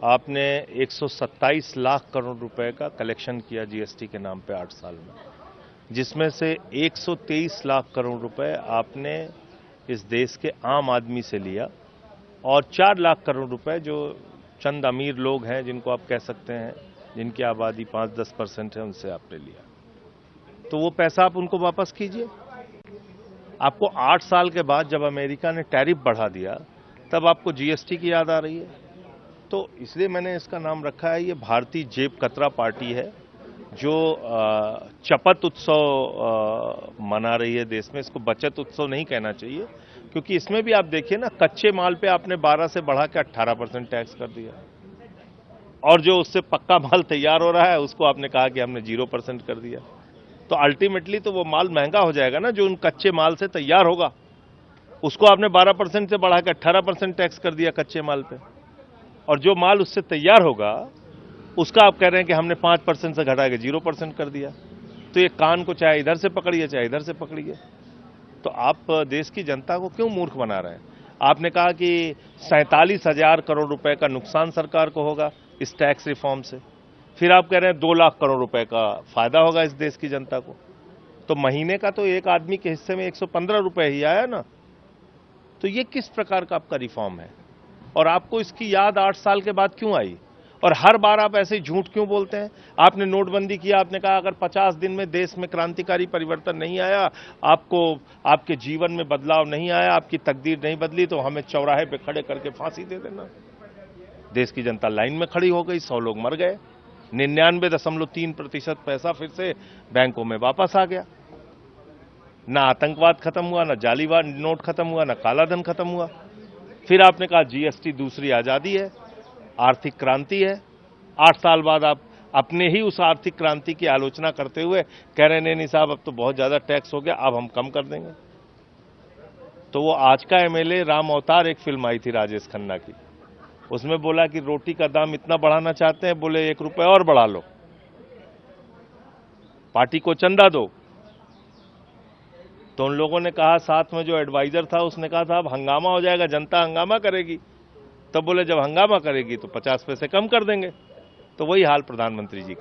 आपने 127 लाख करोड़ रुपए का कलेक्शन किया जीएसटी के नाम पे 8 साल में, जिसमें से 123 लाख करोड़ रुपए आपने इस देश के आम आदमी से लिया और 4 लाख करोड़ रुपए जो चंद अमीर लोग हैं, जिनको आप कह सकते हैं, जिनकी आबादी 5-10% है, उनसे आपने लिया। तो वो पैसा आप उनको वापस कीजिए। आपको 8 साल के बाद जब अमेरिका ने टैरिफ बढ़ा दिया, तब आपको जीएसटी की याद आ रही है। तो इसलिए मैंने इसका नाम रखा है, ये भारतीय जेब कतरा पार्टी है जो चपत उत्सव मना रही है देश में। इसको बचत उत्सव नहीं कहना चाहिए, क्योंकि इसमें भी आप देखिए ना, कच्चे माल पे आपने 12 से बढ़ा के 18% टैक्स कर दिया, और जो उससे पक्का माल तैयार हो रहा है उसको आपने कहा कि हमने 0% कर दिया। तो अल्टीमेटली तो वो माल महंगा हो जाएगा ना, जो उन कच्चे माल से तैयार होगा, उसको आपने 12% से बढ़ा के 18% टैक्स कर दिया कच्चे माल पे, और जो माल उससे तैयार होगा उसका आप कह रहे हैं कि हमने 5% से घटा के 0% कर दिया। तो ये कान को चाहे इधर से पकड़िए चाहे इधर से पकड़िए। तो आप देश की जनता को क्यों मूर्ख बना रहे हैं? आपने कहा कि 47,000 करोड़ रुपए का नुकसान सरकार को होगा इस टैक्स रिफॉर्म से, फिर आप कह रहे हैं 2 लाख करोड़ रुपए का फायदा होगा इस देश की जनता को। तो महीने का तो एक आदमी के हिस्से में 115 रुपए ही आया ना। तो ये किस प्रकार का आपका रिफॉर्म है? और आपको इसकी याद 8 साल के बाद क्यों आई? और हर बार आप ऐसे ही झूठ क्यों बोलते हैं? आपने नोटबंदी किया, आपने कहा अगर 50 दिन में देश में क्रांतिकारी परिवर्तन नहीं आया, आपको आपके जीवन में बदलाव नहीं आया, आपकी तकदीर नहीं बदली, तो हमें चौराहे पे खड़े करके फांसी दे देना। देश की जनता लाइन में खड़ी हो गई, 100 लोग मर गए, 99.3% पैसा फिर से बैंकों में वापस आ गया। ना आतंकवाद खत्म हुआ, ना जालीवाद नोट खत्म हुआ, ना काला धन खत्म हुआ। फिर आपने कहा जीएसटी दूसरी आजादी है, आर्थिक क्रांति है। 8 साल बाद आप अपने ही उस आर्थिक क्रांति की आलोचना करते हुए कह रहे हैं नहीं साहब, अब तो बहुत ज्यादा टैक्स हो गया, अब हम कम कर देंगे। तो वो आज का एमएलए राम अवतार, एक फिल्म आई थी राजेश खन्ना की, उसमें बोला कि रोटी का दाम इतना बढ़ाना चाहते हैं, बोले 1 रुपए और बढ़ा लो, पार्टी को चंदा दो। तो उन लोगों ने कहा, साथ में जो एडवाइजर था उसने कहा था अब हंगामा हो जाएगा, जनता हंगामा करेगी। तब बोले जब हंगामा करेगी तो 50 पैसे कम कर देंगे। तो वही हाल प्रधानमंत्री जी का है।